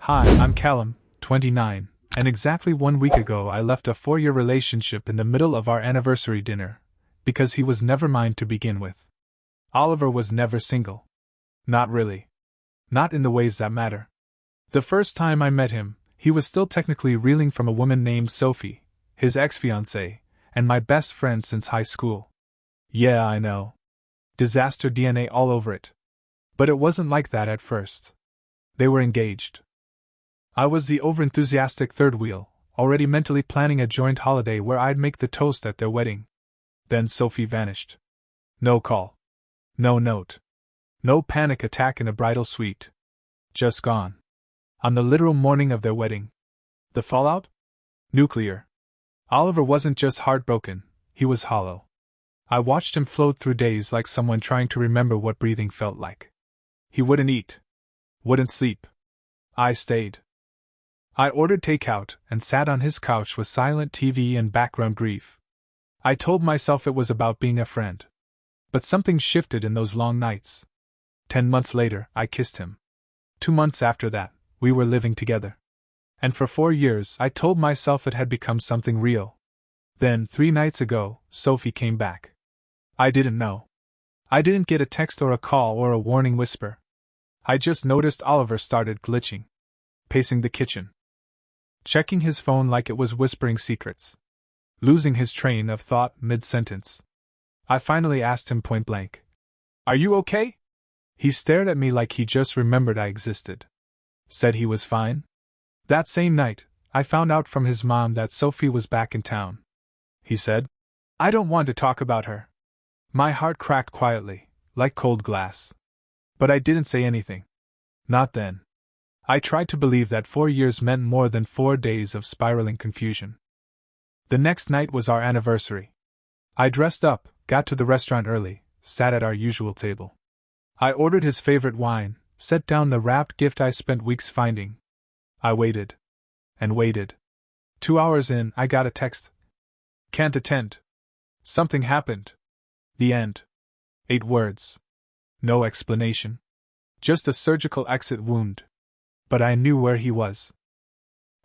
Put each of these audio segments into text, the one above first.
Hi, I'm Callum, 29, and exactly 1 week ago I left a 4-year relationship in the middle of our anniversary dinner, because he was never mine to begin with. Oliver was never single. Not really. Not in the ways that matter. The first time I met him, he was still technically reeling from a woman named Sophie, his ex-fiancée, and my best friend since high school. Yeah, I know. Disaster DNA all over it. But it wasn't like that at first. They were engaged. I was the overenthusiastic third wheel, already mentally planning a joint holiday where I'd make the toast at their wedding. Then Sophie vanished. No call. No note. No panic attack in a bridal suite. Just gone. On the literal morning of their wedding. The fallout? Nuclear. Oliver wasn't just heartbroken, he was hollow. I watched him float through days like someone trying to remember what breathing felt like. He wouldn't eat. Wouldn't sleep. I stayed. I ordered takeout and sat on his couch with silent TV and background grief. I told myself it was about being a friend. But something shifted in those long nights. 10 months later, I kissed him. 2 months after that, we were living together. And for 4 years, I told myself it had become something real. Then, 3 nights ago, Sophie came back. I didn't know. I didn't get a text or a call or a warning whisper. I just noticed Oliver started glitching. Pacing the kitchen. Checking his phone like it was whispering secrets. Losing his train of thought mid-sentence. I finally asked him point blank. Are you okay? He stared at me like he just remembered I existed. Said he was fine. That same night, I found out from his mom that Sophie was back in town. He said, I don't want to talk about her. My heart cracked quietly, like cold glass. But I didn't say anything. Not then. I tried to believe that 4 years meant more than 4 days of spiraling confusion. The next night was our anniversary. I dressed up, got to the restaurant early, sat at our usual table. I ordered his favorite wine, set down the wrapped gift I spent weeks finding. I waited. And waited. 2 hours in, I got a text. Can't attend. Something happened. The end. 8 words. No explanation. Just a surgical exit wound. But I knew where he was.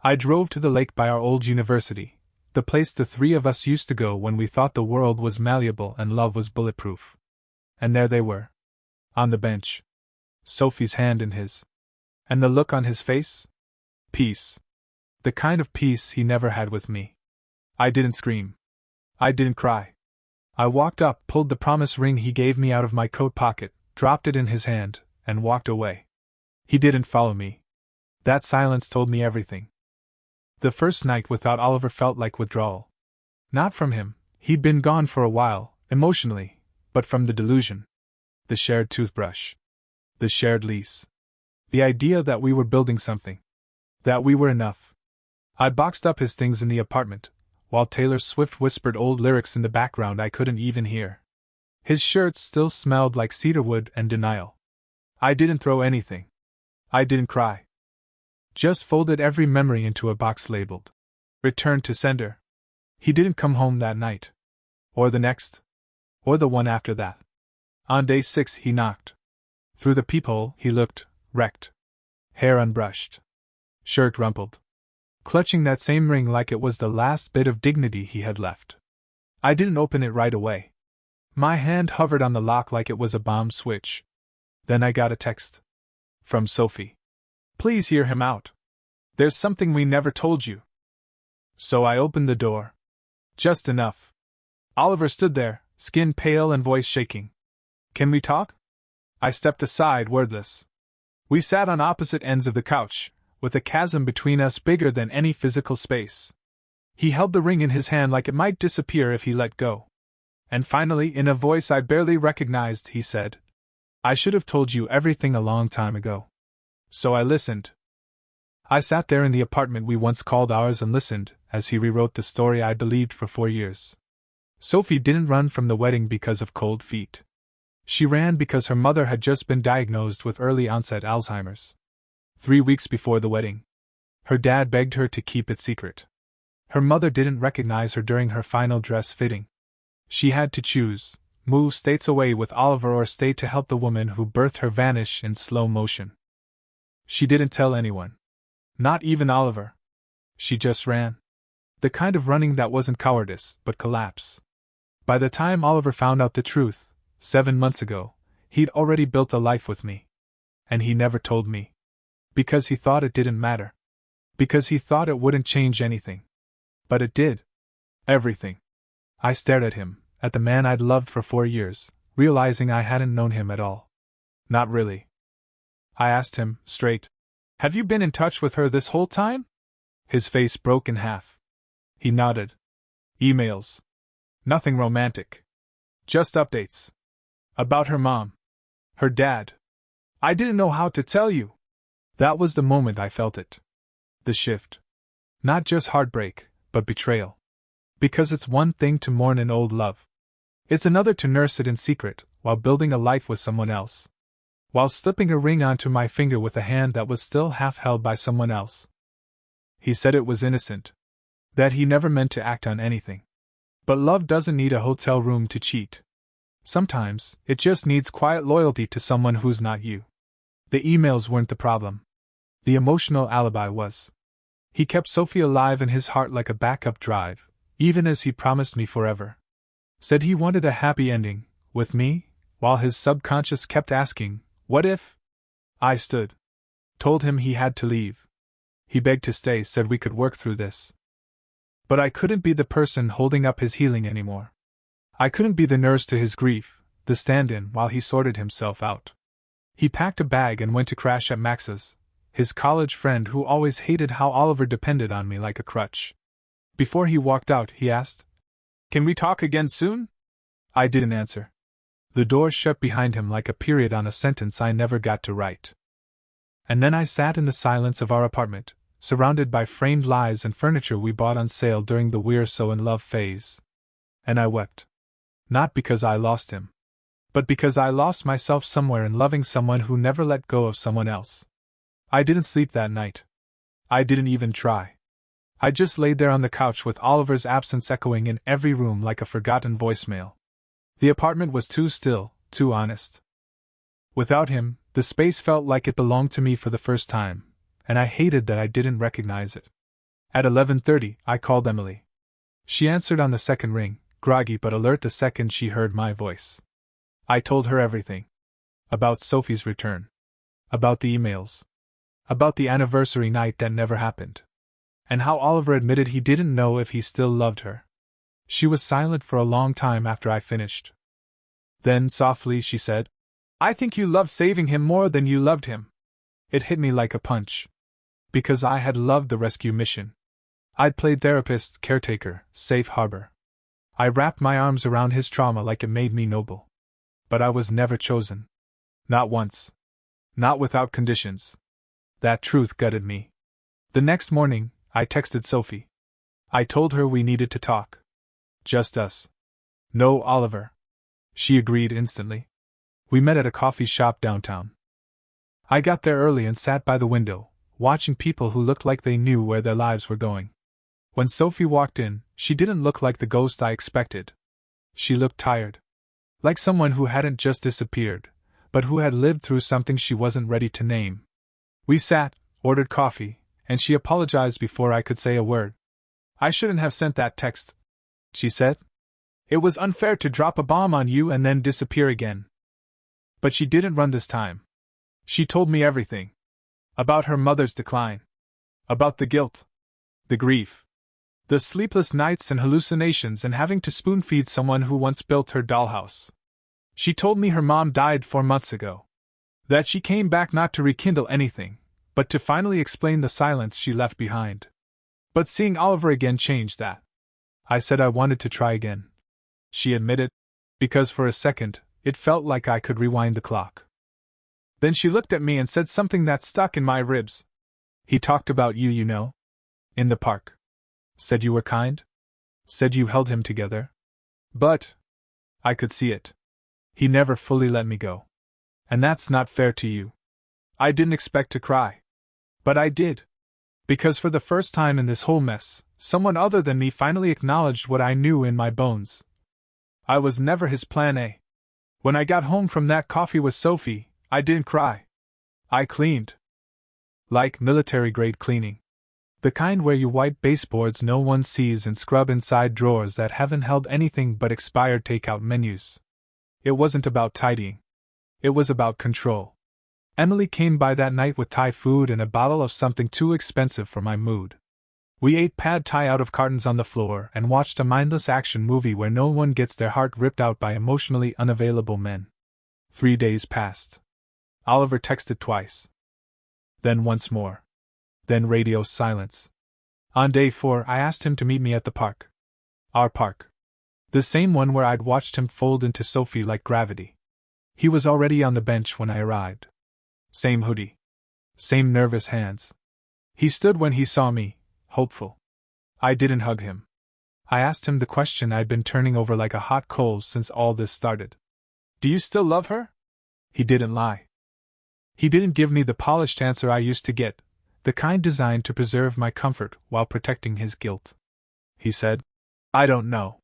I drove to the lake by our old university, the place the 3 of us used to go when we thought the world was malleable and love was bulletproof. And there they were. On the bench. Sophie's hand in his. And the look on his face? Peace. The kind of peace he never had with me. I didn't scream. I didn't cry. I walked up, pulled the promise ring he gave me out of my coat pocket, dropped it in his hand, and walked away. He didn't follow me. That silence told me everything. The first night without Oliver felt like withdrawal. Not from him, he'd been gone for a while, emotionally, but from the delusion. The shared toothbrush. The shared lease. The idea that we were building something. That we were enough. I boxed up his things in the apartment, while Taylor Swift whispered old lyrics in the background I couldn't even hear. His shirts still smelled like cedarwood and denial. I didn't throw anything. I didn't cry. Just folded every memory into a box labeled Return to Sender. He didn't come home that night. Or the next. Or the one after that. On day 6 he knocked. Through the peephole he looked, wrecked. Hair unbrushed. Shirt rumpled. Clutching that same ring like it was the last bit of dignity he had left. I didn't open it right away. My hand hovered on the lock like it was a bomb switch. Then I got a text. From Sophie. Please hear him out. There's something we never told you. So I opened the door. Just enough. Oliver stood there, skin pale and voice shaking. Can we talk? I stepped aside, wordless. We sat on opposite ends of the couch, with a chasm between us bigger than any physical space. He held the ring in his hand like it might disappear if he let go. And finally, in a voice I barely recognized, he said, I should have told you everything a long time ago. So I listened. I sat there in the apartment we once called ours and listened, as he rewrote the story I believed for 4 years. Sophie didn't run from the wedding because of cold feet. She ran because her mother had just been diagnosed with early-onset Alzheimer's. 3 weeks before the wedding. Her dad begged her to keep it secret. Her mother didn't recognize her during her final dress fitting. She had to choose, move states away with Oliver or stay to help the woman who birthed her vanish in slow motion. She didn't tell anyone. Not even Oliver. She just ran. The kind of running that wasn't cowardice, but collapse. By the time Oliver found out the truth, 7 months ago, he'd already built a life with me. And he never told me. Because he thought it didn't matter. Because he thought it wouldn't change anything. But it did. Everything. I stared at him, at the man I'd loved for 4 years, realizing I hadn't known him at all. Not really. I asked him, straight. Have you been in touch with her this whole time? His face broke in half. He nodded. Emails. Nothing romantic. Just updates. About her mom. Her dad. I didn't know how to tell you. That was the moment I felt it. The shift. Not just heartbreak, but betrayal. Because it's one thing to mourn an old love. It's another to nurse it in secret, while building a life with someone else. While slipping a ring onto my finger with a hand that was still half held by someone else. He said it was innocent. That he never meant to act on anything. But love doesn't need a hotel room to cheat. Sometimes, it just needs quiet loyalty to someone who's not you. The emails weren't the problem. The emotional alibi was. He kept Sophie alive in his heart like a backup drive, even as he promised me forever. Said he wanted a happy ending, with me, while his subconscious kept asking, what if? I stood. Told him he had to leave. He begged to stay, said we could work through this. But I couldn't be the person holding up his healing anymore. I couldn't be the nurse to his grief, the stand-in while he sorted himself out. He packed a bag and went to crash at Max's, his college friend who always hated how Oliver depended on me like a crutch. Before he walked out, he asked, "Can we talk again soon?" I didn't answer. The door shut behind him like a period on a sentence I never got to write. And then I sat in the silence of our apartment, surrounded by framed lies and furniture we bought on sale during the we're so in love phase. And I wept. Not because I lost him. But because I lost myself somewhere in loving someone who never let go of someone else. I didn't sleep that night. I didn't even try. I just laid there on the couch with Oliver's absence echoing in every room like a forgotten voicemail. The apartment was too still, too honest. Without him, the space felt like it belonged to me for the first time, and I hated that I didn't recognize it. At 11:30, I called Emily. She answered on the second ring, groggy but alert the second she heard my voice. I told her everything. About Sophie's return. About the emails. About the anniversary night that never happened. And how Oliver admitted he didn't know if he still loved her. She was silent for a long time after I finished. Then, softly, she said, "I think you loved saving him more than you loved him." It hit me like a punch. Because I had loved the rescue mission. I'd played therapist, caretaker, safe harbor. I wrapped my arms around his trauma like it made me noble. But I was never chosen. Not once. Not without conditions. That truth gutted me. The next morning, I texted Sophie. I told her we needed to talk. Just us. No Oliver. She agreed instantly. We met at a coffee shop downtown. I got there early and sat by the window, watching people who looked like they knew where their lives were going. When Sophie walked in, she didn't look like the ghost I expected. She looked tired. Like someone who hadn't just disappeared, but who had lived through something she wasn't ready to name. We sat, ordered coffee, and she apologized before I could say a word. "I shouldn't have sent that text," she said. "It was unfair to drop a bomb on you and then disappear again." But she didn't run this time. She told me everything. About her mother's decline. About the guilt. The grief. The sleepless nights and hallucinations and having to spoon-feed someone who once built her dollhouse. She told me her mom died 4 months ago. That she came back not to rekindle anything, but to finally explain the silence she left behind. But seeing Oliver again changed that. I said I wanted to try again. She admitted, because for a second, it felt like I could rewind the clock. Then she looked at me and said something that stuck in my ribs. "He talked about you, you know. In the park. Said you were kind. Said you held him together. But I could see it. He never fully let me go. And that's not fair to you." I didn't expect to cry. But I did. Because for the first time in this whole mess, someone other than me finally acknowledged what I knew in my bones. I was never his plan A. When I got home from that coffee with Sophie, I didn't cry. I cleaned. Like military-grade cleaning. The kind where you wipe baseboards no one sees and scrub inside drawers that haven't held anything but expired takeout menus. It wasn't about tidying. It was about control. Emily came by that night with Thai food and a bottle of something too expensive for my mood. We ate pad Thai out of cartons on the floor and watched a mindless action movie where no one gets their heart ripped out by emotionally unavailable men. 3 days passed. Oliver texted twice. Then once more. Then radio silence. On day 4, I asked him to meet me at the park. Our park. The same one where I'd watched him fold into Sophie like gravity. He was already on the bench when I arrived. Same hoodie. Same nervous hands. He stood when he saw me, hopeful. I didn't hug him. I asked him the question I'd been turning over like a hot coal since all this started. Do you still love her? He didn't lie. He didn't give me the polished answer I used to get, the kind designed to preserve my comfort while protecting his guilt. He said, I don't know.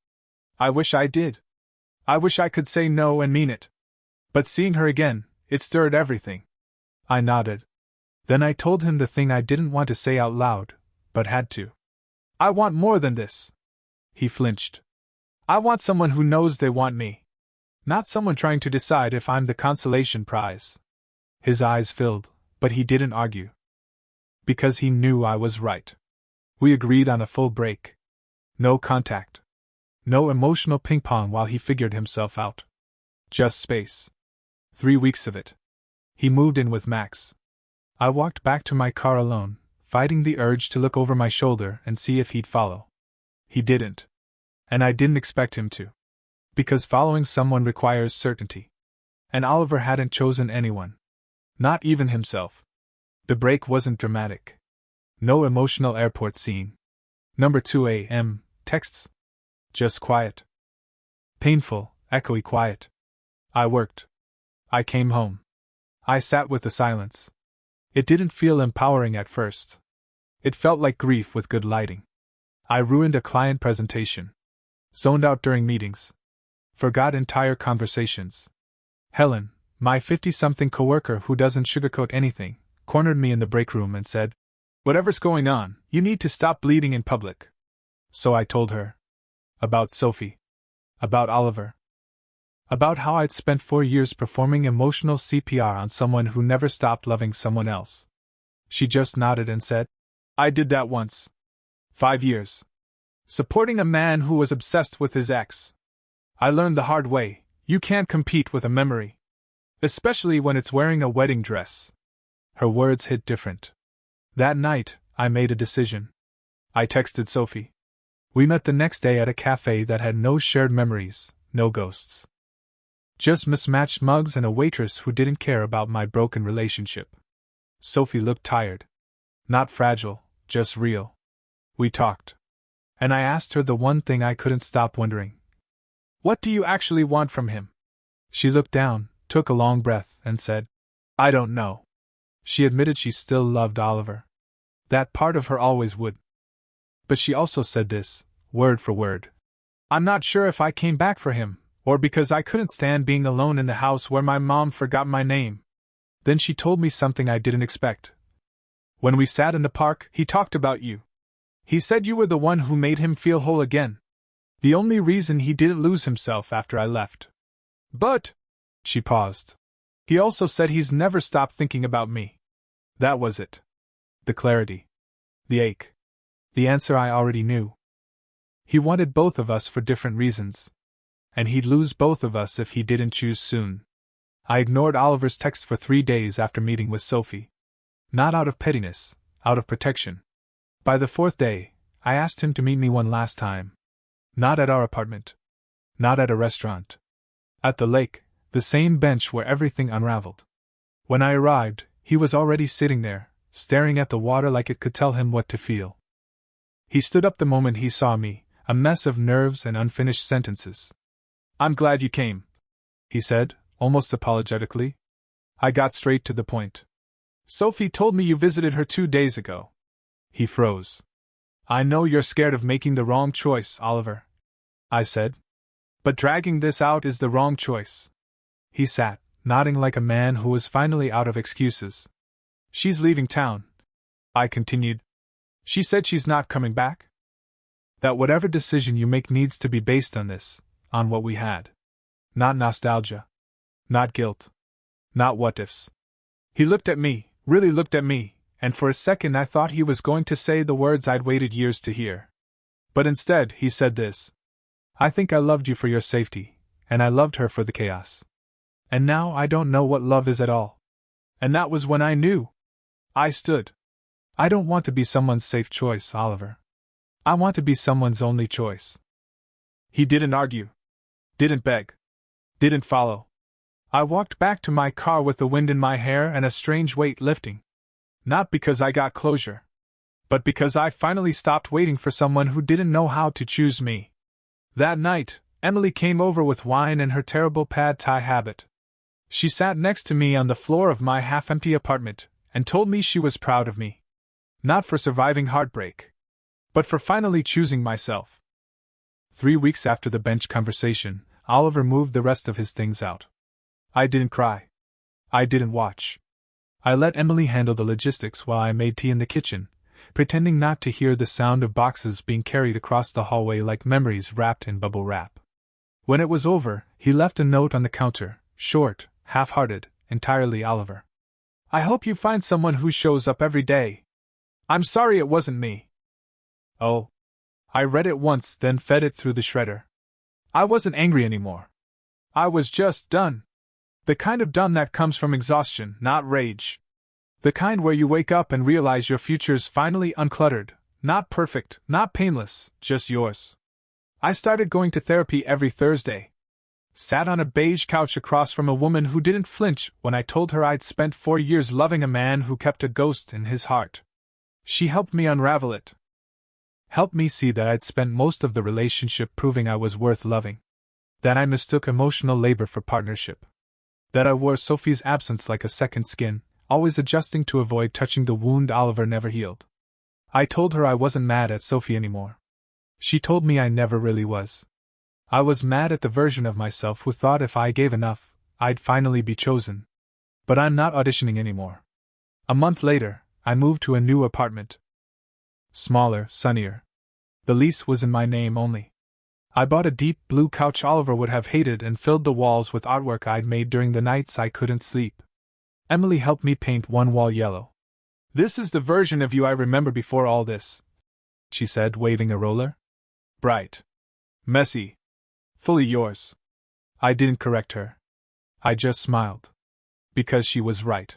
I wish I did. I wish I could say no and mean it. But seeing her again, it stirred everything. I nodded. Then I told him the thing I didn't want to say out loud, but had to. I want more than this. He flinched. I want someone who knows they want me. Not someone trying to decide if I'm the consolation prize. His eyes filled, but he didn't argue. Because he knew I was right. We agreed on a full break. No contact. No emotional ping-pong while he figured himself out. Just space. 3 weeks of it. He moved in with Max. I walked back to my car alone, fighting the urge to look over my shoulder and see if he'd follow. He didn't. And I didn't expect him to. Because following someone requires certainty. And Oliver hadn't chosen anyone. Not even himself. The break wasn't dramatic. No emotional airport scene. Number 2 a.m. texts. Just quiet. Painful, echoey quiet. I worked. I came home. I sat with the silence. It didn't feel empowering at first. It felt like grief with good lighting. I ruined a client presentation. Zoned out during meetings. Forgot entire conversations. Helen, my 50-something coworker who doesn't sugarcoat anything, cornered me in the break room and said, Whatever's going on, you need to stop bleeding in public. So I told her. About Sophie. About Oliver. About how I'd spent 4 years performing emotional CPR on someone who never stopped loving someone else. She just nodded and said, I did that once. 5 years. Supporting a man who was obsessed with his ex. I learned the hard way, you can't compete with a memory. Especially when it's wearing a wedding dress. Her words hit different. That night, I made a decision. I texted Sophie. We met the next day at a cafe that had no shared memories, no ghosts. Just mismatched mugs and a waitress who didn't care about my broken relationship. Sophie looked tired. Not fragile, just real. We talked. And I asked her the one thing I couldn't stop wondering. What do you actually want from him? She looked down, took a long breath, and said, I don't know. She admitted she still loved Oliver. That part of her always would. But she also said this, word for word. I'm not sure if I came back for him, or because I couldn't stand being alone in the house where my mom forgot my name. Then she told me something I didn't expect. When we sat in the park, he talked about you. He said you were the one who made him feel whole again. The only reason he didn't lose himself after I left. But, she paused. He also said he's never stopped thinking about me. That was it. The clarity. The ache. The answer I already knew. He wanted both of us for different reasons. And he'd lose both of us if he didn't choose soon. I ignored Oliver's text for 3 days after meeting with Sophie. Not out of pettiness, out of protection. By the 4th day, I asked him to meet me one last time. Not at our apartment. Not at a restaurant. At the lake, the same bench where everything unraveled. When I arrived, he was already sitting there, staring at the water like it could tell him what to feel. He stood up the moment he saw me, a mess of nerves and unfinished sentences. I'm glad you came, he said, almost apologetically. I got straight to the point. Sophie told me you visited her 2 days ago. He froze. I know you're scared of making the wrong choice, Oliver, I said. But dragging this out is the wrong choice. He sat, nodding like a man who was finally out of excuses. She's leaving town, I continued. She said she's not coming back? That whatever decision you make needs to be based on this, on what we had. Not nostalgia. Not guilt. Not what ifs. He looked at me, really looked at me, and for a second I thought he was going to say the words I'd waited years to hear. But instead, he said this. I think I loved you for your safety, and I loved her for the chaos. And now I don't know what love is at all. And that was when I knew. I stood. I don't want to be someone's safe choice, Oliver. I want to be someone's only choice. He didn't argue. Didn't beg. Didn't follow. I walked back to my car with the wind in my hair and a strange weight lifting. Not because I got closure, but because I finally stopped waiting for someone who didn't know how to choose me. That night, Emily came over with wine and her terrible pad thai habit. She sat next to me on the floor of my half-empty apartment and told me she was proud of me. Not for surviving heartbreak, but for finally choosing myself. 3 weeks after the bench conversation, Oliver moved the rest of his things out. I didn't cry. I didn't watch. I let Emily handle the logistics while I made tea in the kitchen, pretending not to hear the sound of boxes being carried across the hallway like memories wrapped in bubble wrap. When it was over, he left a note on the counter, short, half-hearted, entirely Oliver. I hope you find someone who shows up every day. I'm sorry it wasn't me. Oh. I read it once, then fed it through the shredder. I wasn't angry anymore. I was just done. The kind of done that comes from exhaustion, not rage. The kind where you wake up and realize your future's finally uncluttered, not perfect, not painless, just yours. I started going to therapy every Thursday. Sat on a beige couch across from a woman who didn't flinch when I told her I'd spent 4 years loving a man who kept a ghost in his heart. She helped me unravel it. Helped me see that I'd spent most of the relationship proving I was worth loving. That I mistook emotional labor for partnership. That I wore Sophie's absence like a second skin, always adjusting to avoid touching the wound Oliver never healed. I told her I wasn't mad at Sophie anymore. She told me I never really was. I was mad at the version of myself who thought if I gave enough, I'd finally be chosen. But I'm not auditioning anymore. A month later, I moved to a new apartment. Smaller, sunnier. The lease was in my name only. I bought a deep blue couch Oliver would have hated and filled the walls with artwork I'd made during the nights I couldn't sleep. Emily helped me paint one wall yellow. This is the version of you I remember before all this, she said, waving a roller. Bright. Messy. Fully yours. I didn't correct her. I just smiled. Because she was right.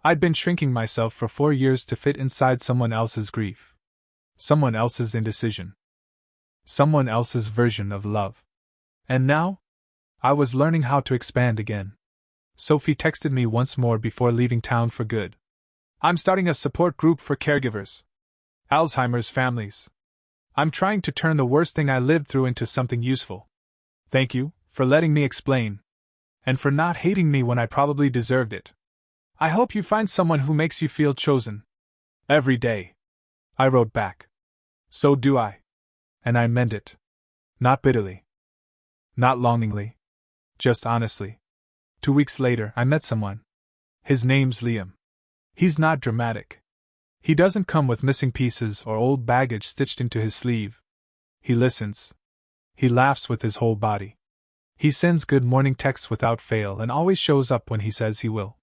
I'd been shrinking myself for 4 years to fit inside someone else's grief. Someone else's indecision. Someone else's version of love. And now? I was learning how to expand again. Sophie texted me once more before leaving town for good. I'm starting a support group for caregivers. Alzheimer's families. I'm trying to turn the worst thing I lived through into something useful. Thank you for letting me explain. And for not hating me when I probably deserved it. I hope you find someone who makes you feel chosen. Every day. I wrote back. So do I. And I meant it. Not bitterly. Not longingly. Just honestly. 2 weeks later, I met someone. His name's Liam. He's not dramatic. He doesn't come with missing pieces or old baggage stitched into his sleeve. He listens. He laughs with his whole body. He sends good morning texts without fail and always shows up when he says he will.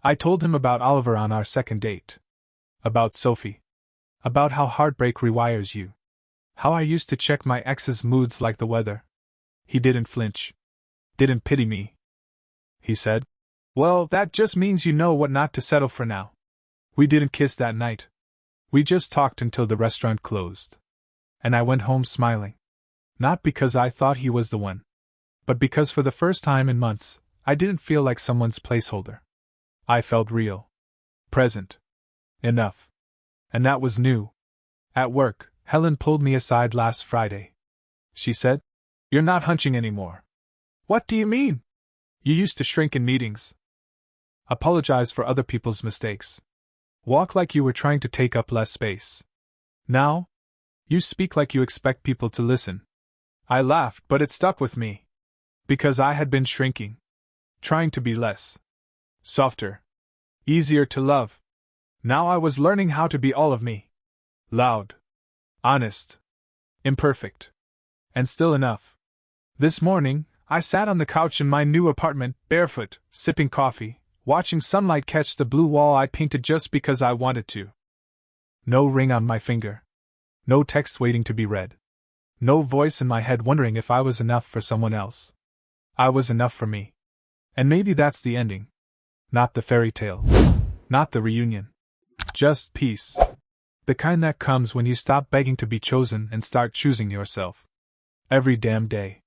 I told him about Oliver on our second date. About Sophie. About how heartbreak rewires you. How I used to check my ex's moods like the weather. He didn't flinch. Didn't pity me. He said, "Well, that just means you know what not to settle for now." We didn't kiss that night. We just talked until the restaurant closed. And I went home smiling. Not because I thought he was the one. But because for the first time in months, I didn't feel like someone's placeholder. I felt real. Present. Enough. And that was new. At work, Helen pulled me aside last Friday. She said, "You're not hunching anymore." "What do you mean?" "You used to shrink in meetings. Apologize for other people's mistakes. Walk like you were trying to take up less space. Now, you speak like you expect people to listen." I laughed, but it stuck with me. Because I had been shrinking. Trying to be less. Softer. Easier to love. Now I was learning how to be all of me. Loud. Honest. Imperfect. And still enough. This morning, I sat on the couch in my new apartment, barefoot, sipping coffee, watching sunlight catch the blue wall I painted just because I wanted to. No ring on my finger. No text waiting to be read. No voice in my head wondering if I was enough for someone else. I was enough for me. And maybe that's the ending. Not the fairy tale. Not the reunion. Just peace. The kind that comes when you stop begging to be chosen and start choosing yourself. Every damn day.